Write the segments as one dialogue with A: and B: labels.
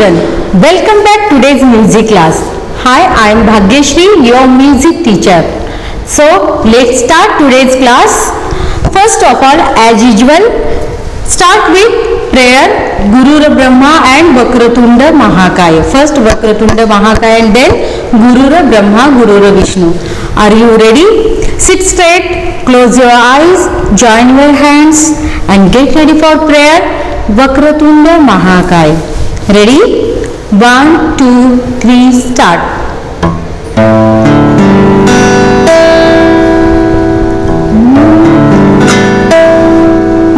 A: children, welcome back to today's music class. Hi, I am Bhagyashri, your music teacher. So, let's start today's class. First of all, as usual, start with prayer, Guru Brahma and Vakratunda Mahakaya. First Vakratunda Mahakaya and then Guru Brahma, Guru Vishnu. Are you ready? Sit straight, close your eyes, join your hands and get ready for prayer. Vakratunda Mahakaya. Ready? 1, 2, 3, start.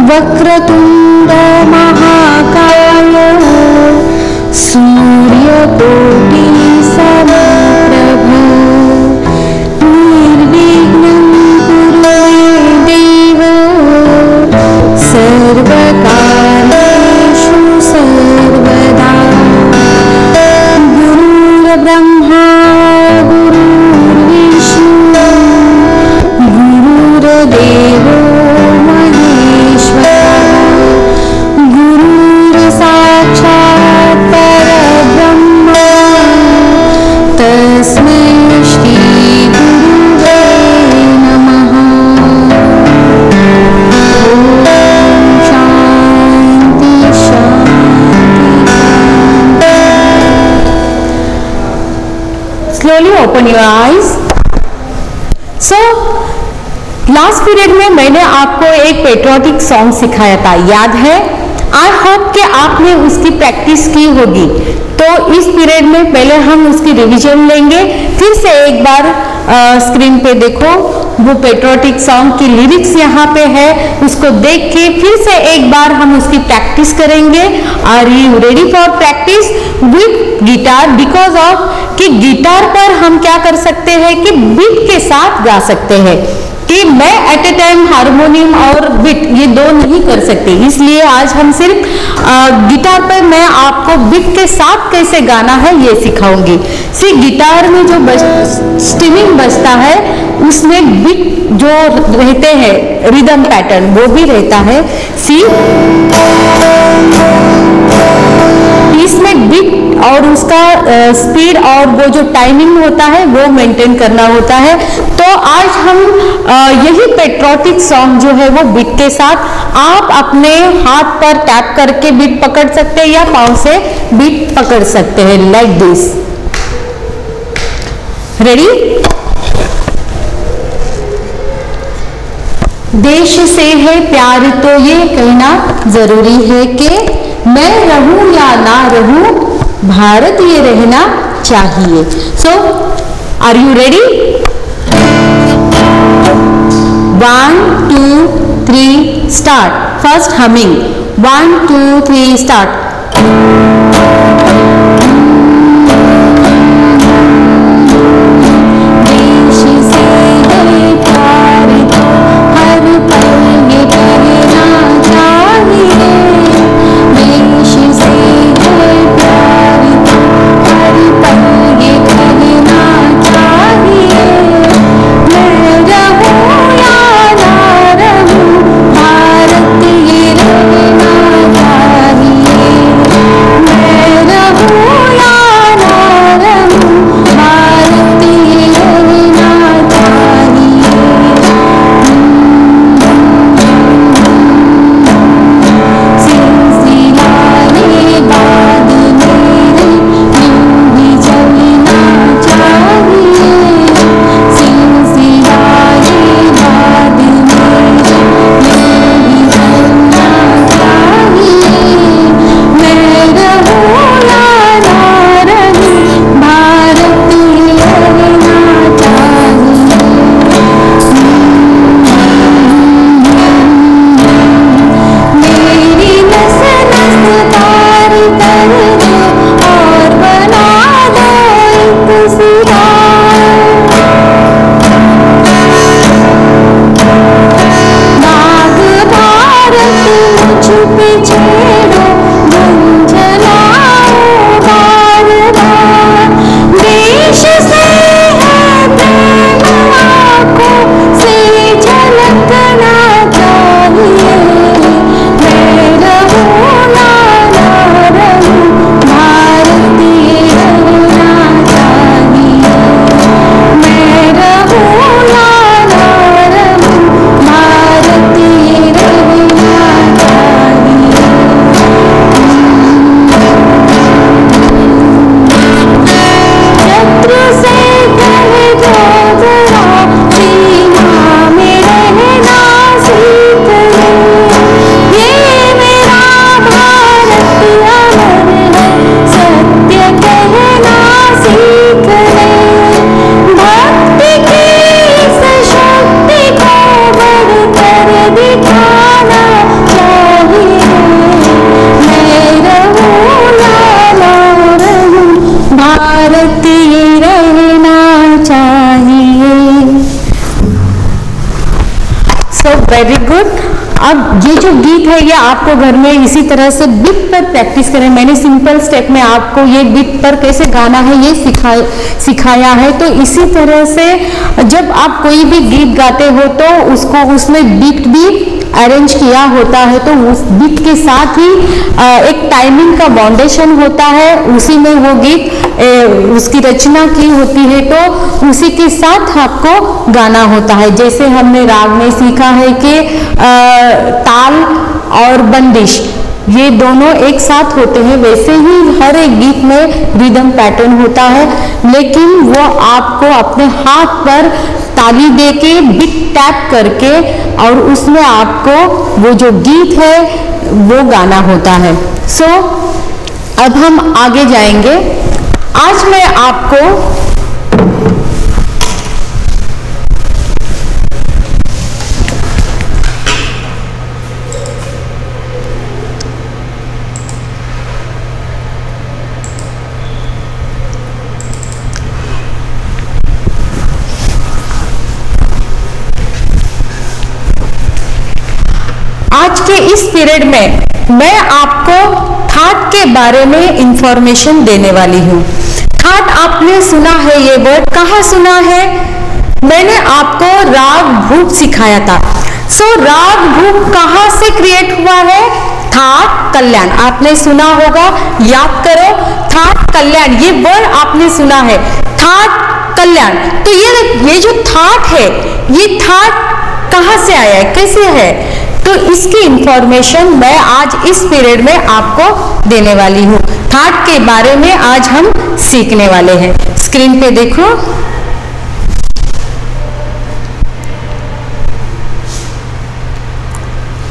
A: Vakratunda Mahakaya Surya Koti Samaprabha Nirvignam Kurume Deva Sarvakareshu Sarvada Guru Brahma Guru Vishnu Guru Deva Slowly open your eyes. So, last period में मैंने आपको एक patriotic song सिखाया था, याद है? I hope कि आपने उसकी प्रैक्टिस की होगी। तो इस पीरियड में पहले हम उसकी रिवीजन लेंगे, फिर से एक बार स्क्रीन पे देखो, वो पेट्रियोटिक सॉन्ग की लिरिक्स यहाँ पे है, उसको देख के फिर से एक बार हम उसकी प्रैक्टिस करेंगे। Are you ready for practice with guitar? Because of कि गिटार पर हम क्या कर सकते हैं कि बीट के साथ गा सकते हैं, कि मैं एट ए टाइम हारमोनियम और बीट ये दो नहीं कर सकते, इसलिए आज हम सिर्फ गिटार पर मैं आपको बीट के साथ कैसे गाना है ये सिखाऊंगी। सी गिटार में जो स्ट्रिंग बजता है उसमें बीट जो रहते हैं, रिदम पैटर्न वो भी रहता है। सी इसमें बीट और उसका स्पीड और वो जो टाइमिंग होता है वो मेंटेन करना होता है। तो आज हम यही पेट्रियोटिक सॉन्ग जो है वो बीट के साथ आप अपने हाथ पर टैप करके बीट पकड़ सकते हैं या पाँव से बीट पकड़ सकते हैं, लाइक दिस। रेडी? देश से है प्यार तो ये कहना जरूरी है कि मैं रहूं या ना रहूं, भारत ये रहना चाहिए। So are you ready? 1, 2, 3 start. First humming 1, 2, 3 start.
B: मैं
A: या आपको घर में इसी तरह से बीट पर प्रैक्टिस करें। मैंने सिंपल स्टेप में आपको ये बीट पर कैसे गाना है ये सिखाया है। तो इसी तरह से जब आप कोई भी गीत गाते हो तो उसको उसमें बीट भी अरेंज किया होता है, तो उस बीट के साथ ही एक टाइमिंग का बाउंडेशन होता है, उसी में वो गीत उसकी रचना की होती है, तो उसी के साथ आपको गाना होता है। जैसे हमने राग में सीखा है कि ताल और बंदिश ये दोनों एक साथ होते हैं, वैसे ही हर एक गीत में रिदम पैटर्न होता है, लेकिन वो आपको अपने हाथ पर ताली देके बीट टैप करके और उसमें आपको वो जो गीत है वो गाना होता है। सो अब हम आगे जाएंगे। आज मैं आपको आज के इस पीरियड में मैं आपको थाट के बारे में इंफॉर्मेशन देने वाली हूँ। थाट आपने सुना है, ये वर्ड कहाँ सुना है? मैंने आपको राग भूप सिखाया था। सो राग भूप कहाँ से क्रिएट हुआ है? थाट कल्याण आपने सुना होगा, याद करो। थाट कल्याण ये वर्ड आपने सुना है, थाट कल्याण। तो ये जो थाट है, ये थाट कहाँ से आया है, कैसे है? तो इसकी इंफॉर्मेशन मैं आज इस पीरियड में आपको देने वाली हूँ। थाट के बारे में आज हम सीखने वाले हैं। स्क्रीन पे देखो,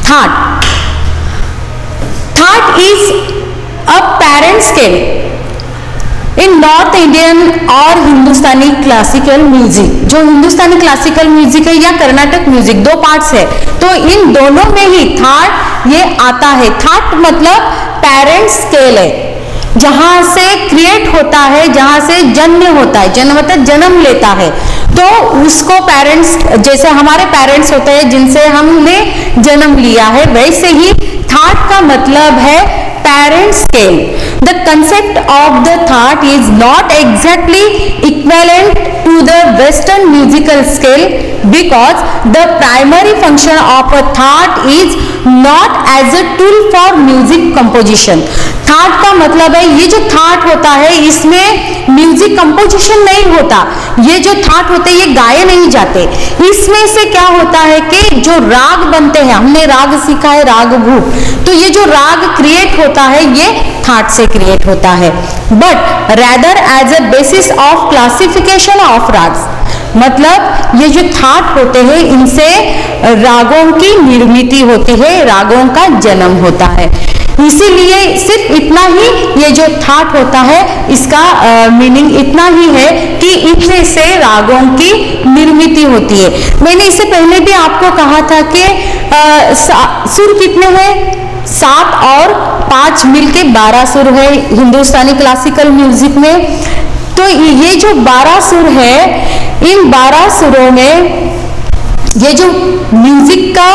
A: thaat. Thaat is a parent scale in north Indian और हिंदुस्तानी क्लासिकल म्यूजिक। जो हिंदुस्तानी क्लासिकल म्यूजिक है या कर्नाटक म्यूजिक, दो पार्ट्स है, तो इन दोनों में ही थाट ये आता है। थाट मतलब पेरेंट स्केल है, जहां से क्रिएट होता है, जहां से जन्म होता है, जन्म मतलब जन्म लेता है, तो उसको पेरेंट्स, जैसे हमारे पेरेंट्स होते हैं जिनसे हमने जन्म लिया है, वैसे ही थाट का मतलब है parent scale. The concept of the thought is not exactly equivalent to the Western musical scale because the primary function of a thought is not as a tool for music composition. Thaat का मतलब है ये जो that होता है इसमें music composition नहीं होता। ये जो थाट होते हैं ये गाए नहीं जाते। इसमें से क्या होता है कि जो राग बनते हैं, हमने राग सीखा है राग भूप, तो ये जो राग क्रिएट होता है ये थाट से क्रिएट होता है। But rather as a basis of classification of ragas, मतलब ये जो थाट होते हैं इनसे रागों की निर्मिति होती है, रागों का जन्म होता है। इसीलिए सिर्फ इतना ही ये जो थाट होता है इसका मीनिंग इतना ही है कि इनमें से रागों की निर्मिति होती है। मैंने इससे पहले भी आपको कहा था कि सुर कितने हैं? 7 और 5 मिलके 12 सुर है हिंदुस्तानी क्लासिकल म्यूजिक में। तो ये जो 12 सुर है, इन 12 सुरों में ये जो म्यूजिक का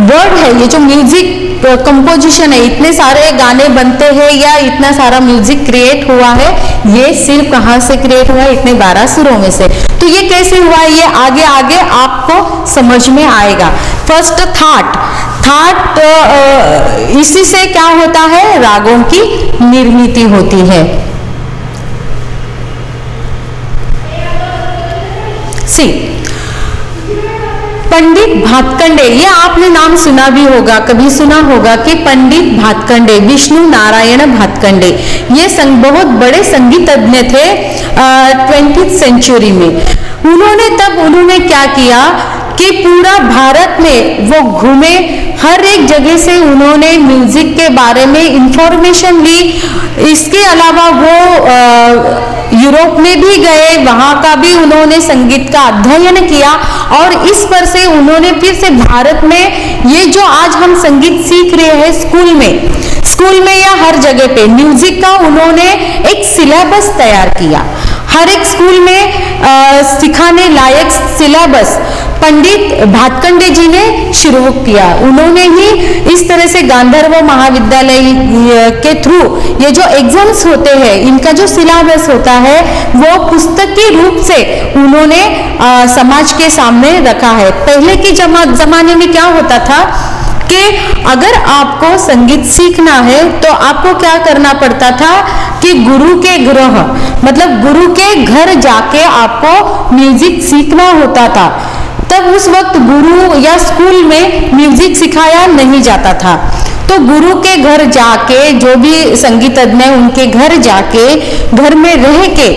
A: वर्ड है, ये जो म्यूजिक कंपोजिशन है, इतने सारे गाने बनते हैं या इतना सारा म्यूजिक क्रिएट हुआ है, ये सिर्फ कहाँ से क्रिएट हुआ है? इतने 12 सुरों में से। तो ये कैसे हुआ है ये आगे आगे आपको समझ में आएगा। फर्स्ट थाट, थाट इसी से क्या होता है? रागों की निर्मिति होती है। सी पंडित भातखंडे, ये आपने नाम सुना भी होगा, कभी सुना होगा कि पंडित भातखंडे, विष्णु नारायण भातखंडे, ये बहुत बड़े संगीतज्ञ थे 20th सेंचुरी में। उन्होंने क्या किया कि पूरा भारत में वो घूमे, हर एक जगह से उन्होंने म्यूजिक के बारे में इंफॉर्मेशन ली। इसके अलावा वो यूरोप में भी गए, वहां का भी उन्होंने संगीत का अध्ययन किया और इस पर से उन्होंने फिर से भारत में ये जो आज हम संगीत सीख रहे हैं स्कूल में या हर जगह पे म्यूजिक का उन्होंने एक सिलेबस तैयार किया। हर एक स्कूल में सिखाने लायक सिलेबस, पंडित भातखंडे जी ने शुरू किया। उन्होंने ही इस तरह से गांधर्व महाविद्यालय के थ्रू ये जो एग्जाम्स होते हैं, इनका जो सिलेबस होता है वो पुस्तकीय रूप से उन्होंने समाज के सामने रखा है। पहले के जमाने में क्या होता था कि अगर आपको संगीत सीखना है तो आपको क्या करना पड़ता था कि गुरु के गृह, मतलब गुरु के घर जाके आपको म्यूजिक सीखना होता था। तब उस वक्त गुरु या स्कूल में म्यूजिक सिखाया नहीं जाता था, तो गुरु के घर जाके, जो भी संगीतज्ञ उनके घर जाके, घर में रह के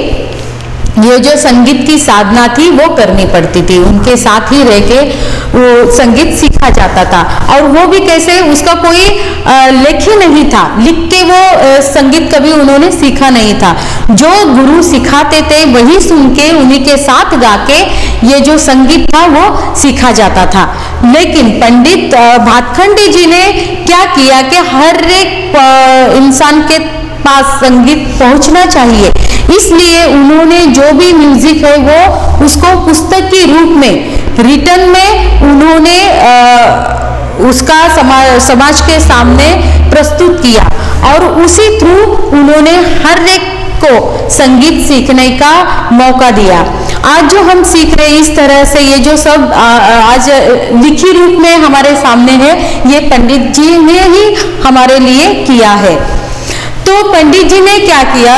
A: ये जो संगीत की साधना थी वो करनी पड़ती थी। उनके साथ ही रह के वो संगीत सीखा जाता था। और वो भी कैसे, उसका कोई लेख ही नहीं था, लिख के वो संगीत कभी उन्होंने सीखा नहीं था। जो गुरु सिखाते थे वही सुन के, उन्हीं के साथ गा के ये जो संगीत था वो सीखा जाता था। लेकिन पंडित भातखंडे जी ने क्या किया कि हर एक इंसान के पास संगीत पहुंचना चाहिए, इसलिए उन्होंने जो भी म्यूजिक है वो उसको पुस्तक के रूप में, रिटर्न में उन्होंने उसका समाज के सामने प्रस्तुत किया। और उसी थ्रू उन्होंने हर एक को संगीत सीखने का मौका दिया। आज जो हम सीख रहे हैं इस तरह से, ये जो सब आज लिखी रूप में हमारे सामने है, ये पंडित जी ने ही हमारे लिए किया है। तो पंडित जी ने क्या किया,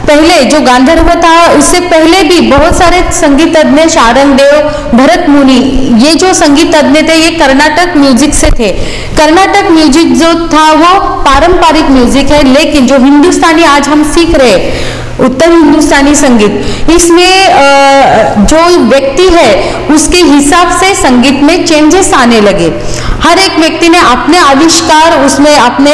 A: पहले जो गांधर्व था उससे पहले भी बहुत सारे संगीतज्ञ, शारंगदेव, भरत मुनि, ये जो संगीतज्ञ थे ये कर्नाटक म्यूजिक से थे। कर्नाटक म्यूजिक जो था वो पारंपरिक म्यूजिक है, लेकिन जो हिंदुस्तानी आज हम सीख रहे हैं, उत्तर हिंदुस्तानी संगीत, इसमें जो व्यक्ति है उसके हिसाब से संगीत में चेंजेस आने लगे। हर एक व्यक्ति ने अपने आविष्कार उसमें, अपने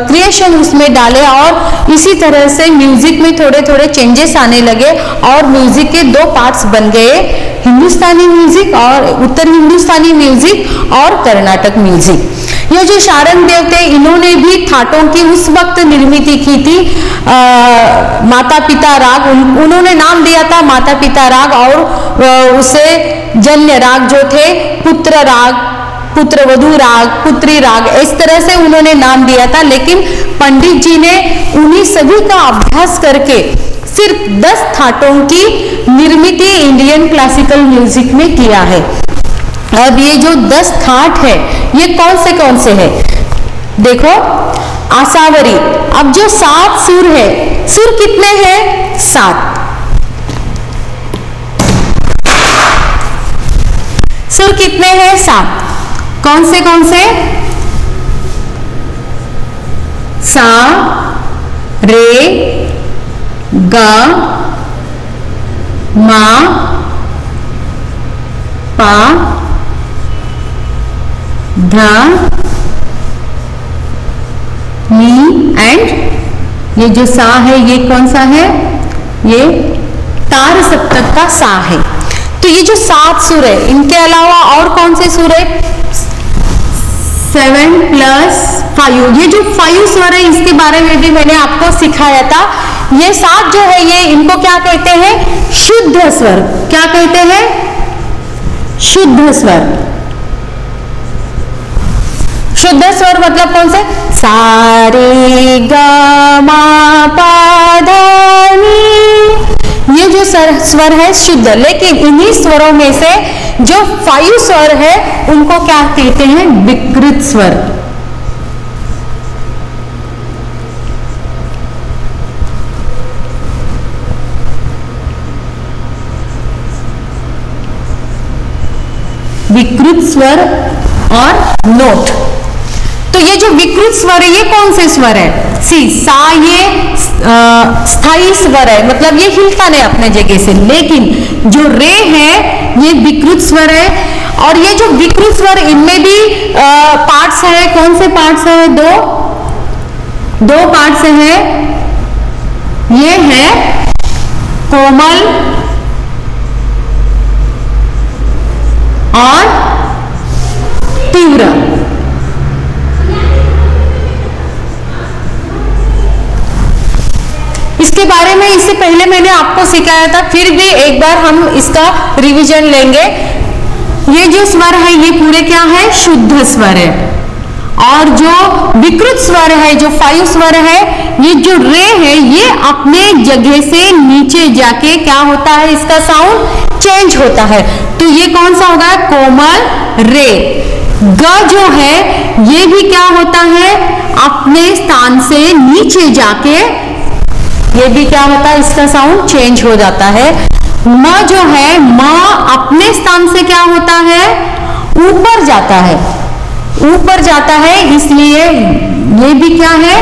A: क्रिएशन उसमें डाले और इसी तरह से म्यूजिक में थोड़े थोड़े चेंजेस आने लगे और म्यूजिक के दो पार्ट्स बन गए, हिंदुस्तानी म्यूजिक और उत्तर हिंदुस्तानी म्यूजिक और कर्नाटक म्यूजिक। ये जो शारंगदेव थे इन्होंने भी थाटों की उस वक्त निर्मित की थी, माता पिता राग, उन्होंने नाम दिया था माता पिता राग, और उसे जन्य राग जो थे पुत्र राग, पुत्रवधू राग, पुत्री राग, इस तरह से उन्होंने नाम दिया था। लेकिन पंडित जी ने उन्हीं सभी का अभ्यास करके सिर्फ 10 थाटों की निर्मित इंडियन क्लासिकल म्यूजिक में किया है। अब ये जो 10 थाट है ये कौन से है, देखो आसावरी। अब जो 7 सुर है, सुर कितने हैं? 7। सुर कितने हैं? 7। कौन से? सा, रे, गा, मा, पा, धा, नी एंड ये जो सा है ये कौन सा है? ये तार सप्तक का सा है। तो ये जो 7 सुर है, इनके अलावा और कौन से सुर है? 7 + 5, ये जो 5 स्वर है इसके बारे में भी मैंने आपको सिखाया था। ये 7 जो है ये, इनको क्या कहते हैं? शुद्ध स्वर। क्या कहते हैं? शुद्ध स्वर। शुद्ध स्वर मतलब कौन से? सा रे गा मा पा धा नी, ये जो स्वर है शुद्ध। लेकिन इन्हीं स्वरों में से जो 5 स्वर है उनको क्या कहते हैं? विकृत स्वर। विकृत स्वर और नोट। तो ये जो विकृत स्वर है ये कौन से स्वर है? सी, सा ये स्थायी स्वर है, मतलब ये हिलता नहीं अपने जगह से। लेकिन जो रे है ये विकृत स्वर है। और ये जो विकृत स्वर, इनमें भी पार्ट्स है। कौन से पार्ट्स है? दो पार्ट्स है। ये है कोमल और तीव्र। इसके बारे में इससे पहले मैंने आपको सिखाया था, फिर भी एक बार हम इसका रिवीजन लेंगे। ये जो स्वर है ये पूरे क्या है, शुद्ध स्वर है। और जो विकृत स्वर है, जो 5 स्वर है, ये जो रे है ये अपने जगह से नीचे जाके क्या होता है, इसका साउंड चेंज होता है। तो ये कौन सा होगा, कोमल रे। ग जो है ये भी क्या होता है, अपने स्थान से नीचे जाके ये भी क्या होता है, इसका साउंड चेंज हो जाता है। म जो है, म अपने स्थान से क्या होता है, ऊपर जाता है, ऊपर जाता है, इसलिए ये भी क्या है,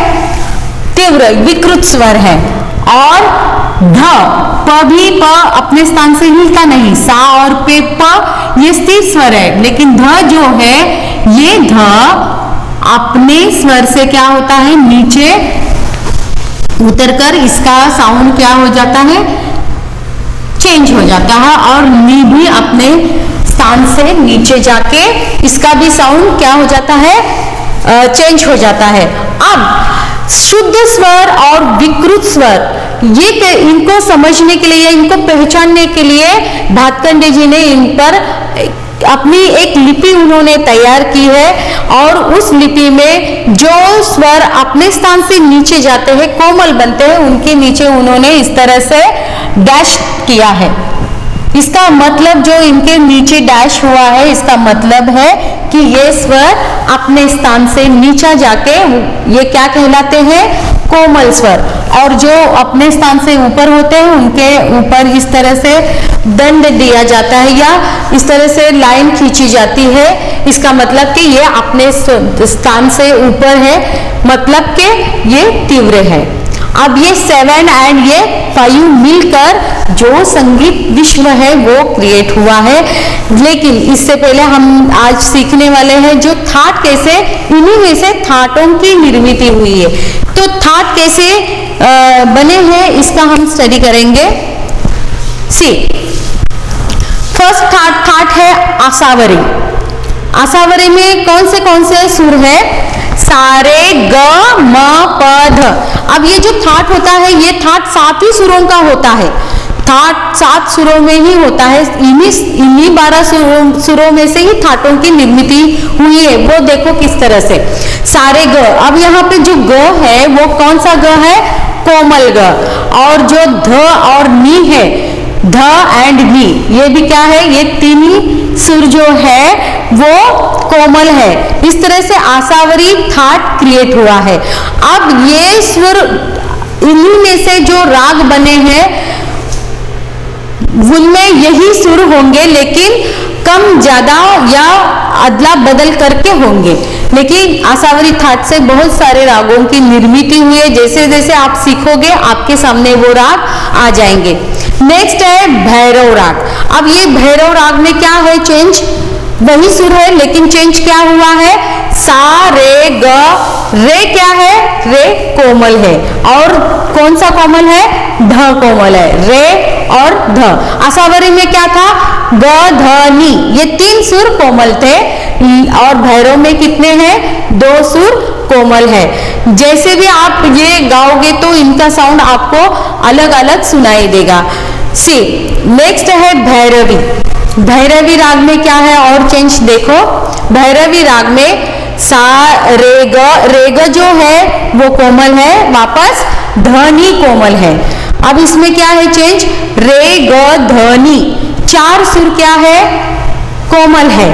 A: तीव्र विकृत स्वर है। और ध, प भी प अपने स्थान से हिलता नहीं, सा और पे प ये स्थिर स्वर है, लेकिन ध जो है ये ध अपने स्वर से क्या होता है, नीचे उतरकर इसका साउंड क्या हो जाता है, चेंज हो जाता है। और नी भी अपने स्थान से नीचे जाके इसका भी साउंड क्या हो जाता है, चेंज हो जाता है। अब शुद्ध स्वर और विकृत स्वर, ये इनको समझने के लिए, इनको पहचानने के लिए भातखंडे जी ने इन पर अपनी एक लिपि उन्होंने तैयार की है। और उस लिपि में जो स्वर अपने स्थान से नीचे जाते हैं, कोमल बनते हैं, उनके नीचे उन्होंने इस तरह से डैश किया है। इसका मतलब जो इनके नीचे डैश हुआ है, इसका मतलब है कि ये स्वर अपने स्थान से नीचा जाके ये क्या कहलाते हैं, कोमल स्वर। और जो अपने स्थान से ऊपर होते हैं उनके ऊपर इस तरह से दंड दिया जाता है या इस तरह से लाइन खींची जाती है। इसका मतलब कि ये अपने स्थान से ऊपर है, मतलब कि ये तीव्र है। अब ये 7 एंड ये 5 मिलकर जो संगीत विश्व है वो क्रिएट हुआ है। लेकिन इससे पहले हम आज सीखने वाले हैं जो थाट कैसे, इन्हीं में से थाटों की निर्मित हुई है। तो थाट कैसे बने हैं इसका हम स्टडी करेंगे। सी फर्स्ट थाट है आसावरी। आसावरी में कौन से सुर है, सारे ग म प ध। अब ये जो थाट होता है ये थाट 7 ही सुरों का होता है, थाट 7 सुरों में ही होता है। इन्हीं 12 सुरों में से ही थाटों की निर्मित हुई है। वो देखो किस तरह से, सारे ग। अब यहाँ पे जो ग है वो कौन सा ग है, कोमल ग। और जो ध और नी है, ध एंड नी, ये भी क्या है, ये 3 ही सुर जो है वो कोमल है। इस तरह से आसावरी थाट क्रिएट हुआ है। अब ये सुर, इन्हीं में से जो राग बने हैं उनमें यही सुर होंगे, लेकिन कम ज्यादा या अदला बदल करके होंगे। लेकिन आसावरी थाट से बहुत सारे रागों की निर्मित हुई है। जैसे जैसे आप सीखोगे आपके सामने वो राग आ जाएंगे। नेक्स्ट है भैरव राग। अब ये भैरव राग में क्या है, चेंज वही सुर है लेकिन चेंज क्या हुआ है, सा रे ग। रे क्या है, रे कोमल है। और कौन सा कोमल है, ध कोमल है, रे और ध। आसावरी में क्या था, ग ध नी, ये 3 सुर कोमल थे। और भैरव में कितने हैं, 2 सुर कोमल है। जैसे भी आप ये गाओगे तो इनका साउंड आपको अलग अलग सुनाई देगा। सी नेक्स्ट है भैरवी। भैरवी राग में क्या है और चेंज देखो, भैरवी राग में सा रे ग जो है वो कोमल है, वापस धनी कोमल है। अब इसमें क्या है चेंज, रे ग धनी, 4 सुर क्या है, कोमल है।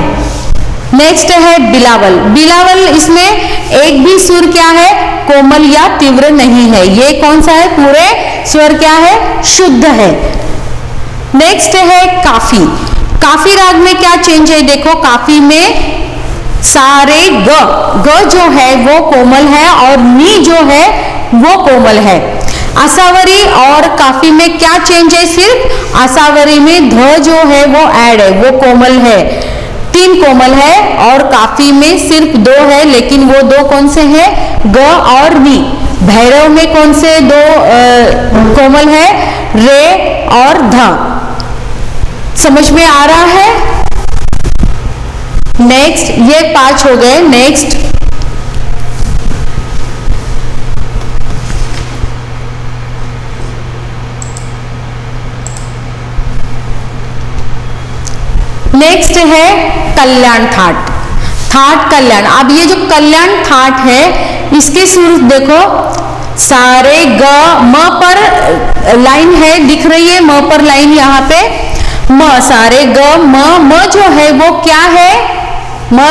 A: नेक्स्ट है बिलावल। बिलावल इसमें एक भी सुर क्या है, कोमल या तीव्र नहीं है। ये कौन सा है, पूरे स्वर क्या है, शुद्ध है। नेक्स्ट है काफी। काफी राग में क्या चेंज है, देखो काफी में सारे ग जो है वो कोमल है और नी जो है वो कोमल है। आसावरी और काफी में क्या चेंज है, सिर्फ आसावरी में ध जो है वो ऐड है, वो कोमल है, 3 कोमल है। और काफी में सिर्फ 2 है, लेकिन वो 2 कौन से हैं, ग और नी। भैरव में कौन से 2 कोमल है, रे और ध। समझ में आ रहा है। नेक्स्ट ये 5 हो गए। नेक्स्ट नेक्स्ट है कल्याण थाट, थाट कल्याण। अब ये जो कल्याण थाट है इसके सुर देखो, सारे ग म पर लाइन है, दिख रही है म पर लाइन यहाँ पे, म सारे ग म जो है वो क्या है, म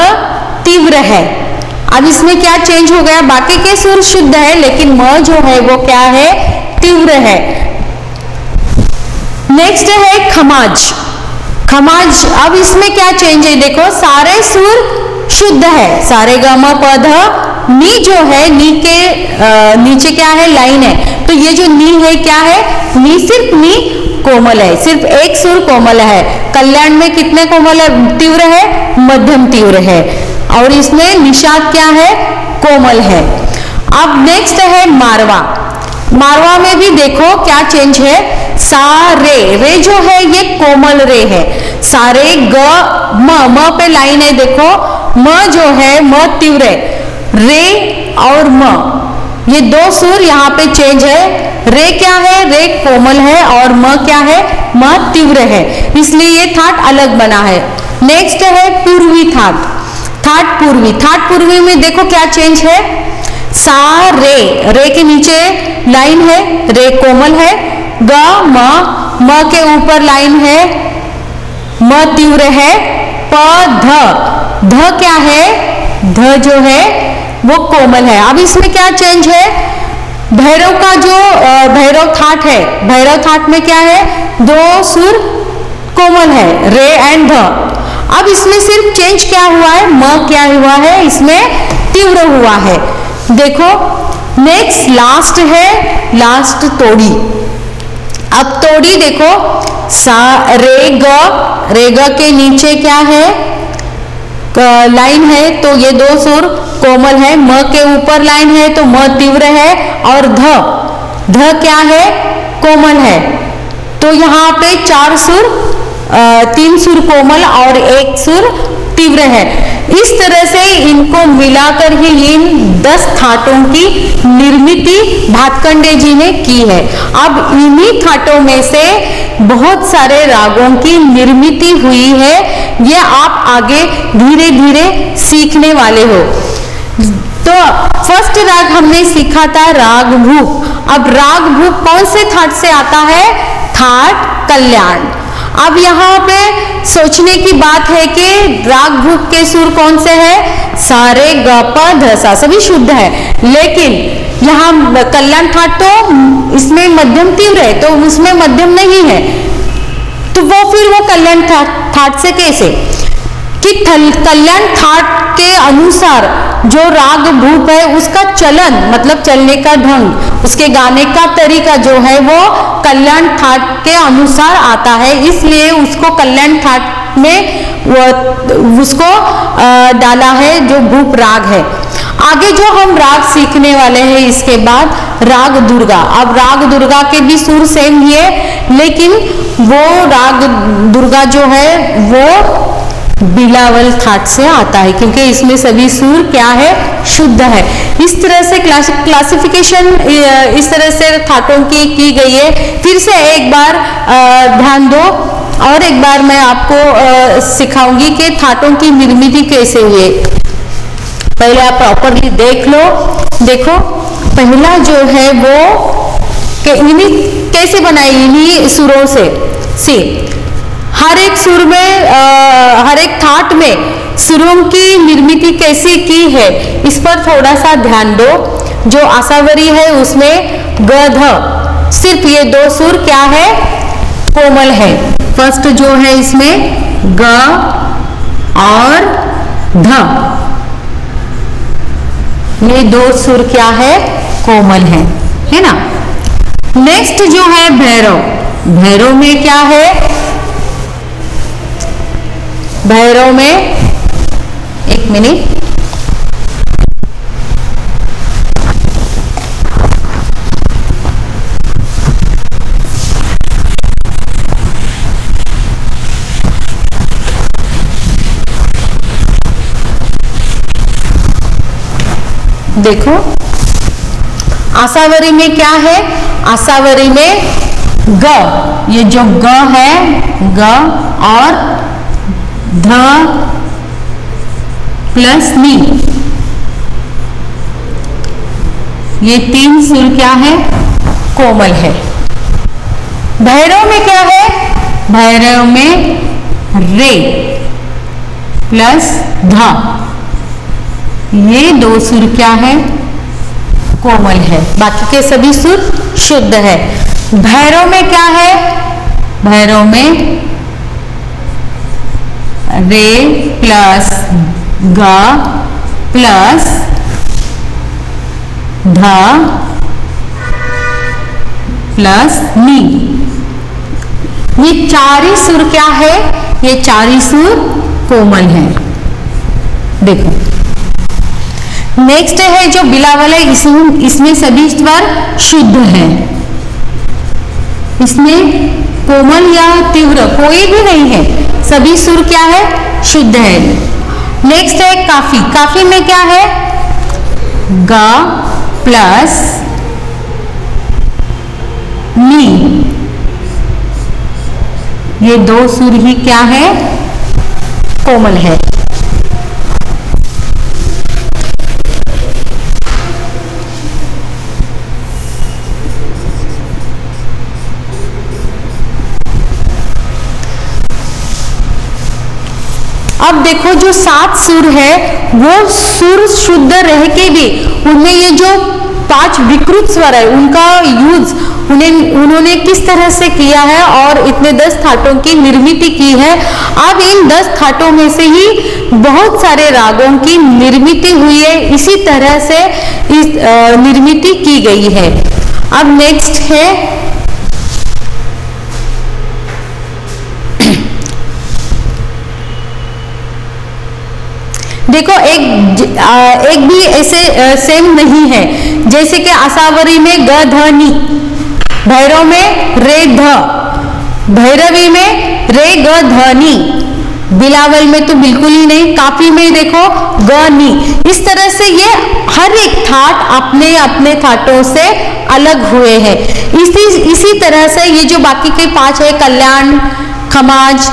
A: तीव्र है। अब इसमें क्या चेंज हो गया, बाकी के सुर शुद्ध है लेकिन म जो है वो क्या है, तीव्र है। नेक्स्ट है खमाज, खमाज। अब इसमें क्या चेंज है, देखो सारे सुर शुद्ध है, सारे ग म प ध, नी जो है, नी के नीचे क्या है, लाइन है, तो ये जो नी है क्या है, नी सिर्फ नी कोमल है, सिर्फ एक सुर कोमल है। कल्याण में कितने कोमल है, तीव्र है, मध्यम तीव्र है, और इसमें निषाद क्या है, कोमल है। अब नेक्स्ट है मारवा, मारवा में भी देखो क्या चेंज है, सा रे, रे जो है ये कोमल रे है, सारे ग म पे लाइन है, देखो म जो है म तीव्र है, रे और म ये दो सुर यहाँ पे चेंज है, रे क्या है, रे कोमल है और म क्या है, म तीव्र है, इसलिए ये थाट अलग बना है। नेक्स्ट है पूर्वी थाट, थाट पूर्वी, थाट पूर्वी में देखो क्या चेंज है, सा रे, रे के नीचे लाइन है, रे कोमल है, ग म के ऊपर लाइन है, म तीव्र है, प ध क्या है, ध जो है वो कोमल है। अब इसमें क्या चेंज है, भैरव का जो भैरव थाट है, भैरव थाट में क्या है, दो सुर कोमल है, रे एंड ध। अब इसमें सिर्फ चेंज क्या हुआ है, म क्या हुआ है, इसमें तीव्र हुआ है। देखो नेक्स्ट लास्ट है, लास्ट तोड़ी। अब तोड़ी देखो, सा रे ग के नीचे क्या है, लाइन है, तो ये दो सुर कोमल है, म के ऊपर लाइन है तो म तीव्र है, और ध क्या है, कोमल है। तो यहाँ पे चार सुर, तीन सुर कोमल और एक सुर तीव्र है। इस तरह से इनको मिलाकर ही इन 10 थाटों की निर्मिति भातखंडे जी ने की है। अब इन्हीं थाटों में से बहुत सारे रागों की निर्मिति हुई है, ये आप आगे धीरे धीरे सीखने वाले हो। तो फर्स्ट राग हमने सीखा था राग भूप। अब राग भूप कौन से थाट से आता है, थाट कल्याण। अब यहाँ पे सोचने की बात है कि राग भूप के सुर कौन से हैं, सारे ग प ध सा सभी शुद्ध है, लेकिन यहाँ कल्याण थाट तो इसमें मध्यम तीव्र है, तो उसमें मध्यम नहीं है, तो वो फिर वो कल्याण थाट से कैसे, कि कल्याण थाट के अनुसार जो राग भूप है उसका चलन मतलब चलने का ढंग, उसके गाने का तरीका जो है वो कल्याण थाट के अनुसार आता है, इसलिए उसको कल्याण थाट में उसको डाला है जो भूप राग है। आगे जो हम राग सीखने वाले हैं इसके बाद राग दुर्गा। अब राग दुर्गा के भी सुर सेम ही है, लेकिन वो राग दुर्गा जो है वो बिलावल थाट से आता है, क्योंकि इसमें सभी सुर क्या है, शुद्ध है। इस तरह से क्लासिफिकेशन इस तरह से थाटों की गई है। फिर से एक बार ध्यान दो, और एक बार मैं आपको सिखाऊंगी कि थाटों की निर्मिति कैसे हुई। पहले आप प्रॉपरली देख लो। देखो पहला जो है वो इन्हीं कैसे बनाई, इन्हीं सुरों से हर एक सुर में हर एक थाट में सुरों की निर्मिति कैसे की है, इस पर थोड़ा सा ध्यान दो। जो आसावरी है उसमें ग ध सिर्फ ये दो सुर क्या है, कोमल है। फर्स्ट जो है इसमें ग और ध, ये दो सुर क्या है, कोमल है ना। नेक्स्ट जो है भैरव, भैरव में क्या है, भैरव में एक मिनट, देखो आसावरी में क्या है, आसावरी में ग, ये जो ग है, ग और ध प्लस नी, ये 3 सुर क्या है? कोमल है। भैरव में क्या है? भैरव में रे प्लस ध, ये 2 सुर क्या है? कोमल है। बाकी के सभी सुर शुद्ध है। भैरव में क्या है? भैरव में रे प्लस ग प्लस ध प्लस नी, ये 4 ही सुर क्या है? ये 4 ही सुर कोमल है। देखो नेक्स्ट है जो बिलावल है, इसमें सभी स्वर शुद्ध है। इसमें कोमल या तीव्र कोई भी नहीं है, सभी सुर क्या है? शुद्ध है। नेक्स्ट है काफी। काफी में क्या है? ग प्लस नी, ये 2 सुर ही क्या है? कोमल है। अब देखो जो 7 सुर है वो सुर शुद्ध रह के भी उनमें ये जो 5 विकृत स्वर है उनका यूज उन्होंने किस तरह से किया है और इतने 10 थाटों की निर्मित की है। अब इन 10 थाटों में से ही बहुत सारे रागों की निर्मित हुई है, इसी तरह से निर्मित की गई है। अब नेक्स्ट है देखो एक भी ऐसे सेम नहीं है, जैसे कि आसावरी में ग ध नी, भैरव में रे ध, भैरवी में रे ग ध नी, बिलावल में तो बिल्कुल ही नहीं। काफी में देखो ग नी। इस तरह से ये हर एक थाट अपने अपने थाटों से अलग हुए हैं। इसी तरह से ये जो बाकी के 5 है, कल्याण, खमाज,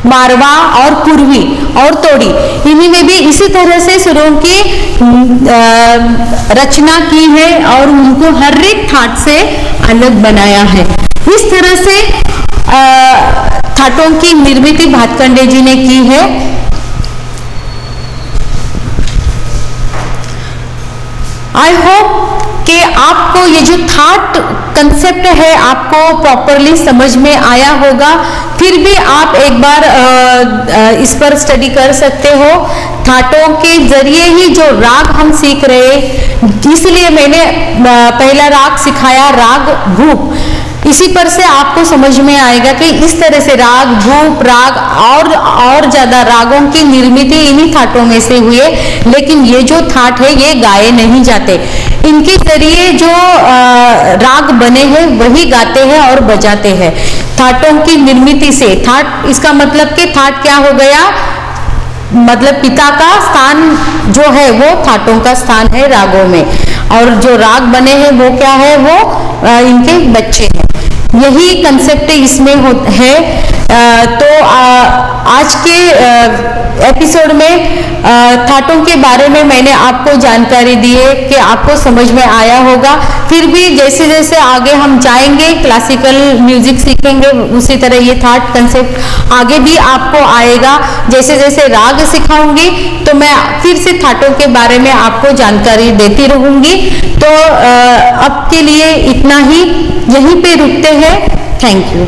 A: मारवा और पूर्वी और तोड़ी, इन्हीं में भी इसी तरह से सुरों की रचना की है और उनको हर एक थाट से अलग बनाया है। इस तरह से थाटों की निर्मित भातखंडे जी ने की है। आई होप कि आपको ये जो थाट कंसेप्ट है आपको प्रॉपरली समझ में आया होगा। फिर भी आप एक बार इस पर स्टडी कर सकते हो। थाटों के जरिए ही जो राग हम सीख रहे, इसलिए मैंने पहला राग सिखाया राग भूप। इसी पर से आपको समझ में आएगा कि इस तरह से राग भूप राग और ज्यादा रागों की निर्मित इन्हीं थाटों में से हुए। लेकिन ये जो थाट है ये गाए नहीं जाते, इनके जरिए जो राग बने हैं वही गाते हैं और बजाते हैं। थाटों की निर्मित से, थाट इसका मतलब कि थाट क्या हो गया, मतलब पिता का स्थान जो है वो थाटों का स्थान है रागों में, और जो राग बने हैं वो क्या है, वो इनके बच्चे हैं। यही कंसेप्ट इसमें है। तो आज के एपिसोड में थाटों के बारे में मैंने आपको जानकारी दी है कि आपको समझ में आया होगा। फिर भी जैसे जैसे आगे हम जाएंगे, क्लासिकल म्यूजिक सीखेंगे, उसी तरह ये थाट कंसेप्ट आगे भी आपको आएगा। जैसे जैसे राग सिखाऊंगी तो मैं फिर से थाटों के बारे में आपको जानकारी देती रहूंगी। तो अब के लिए इतना ही, यहीं पे रुकते हैं। Thank you.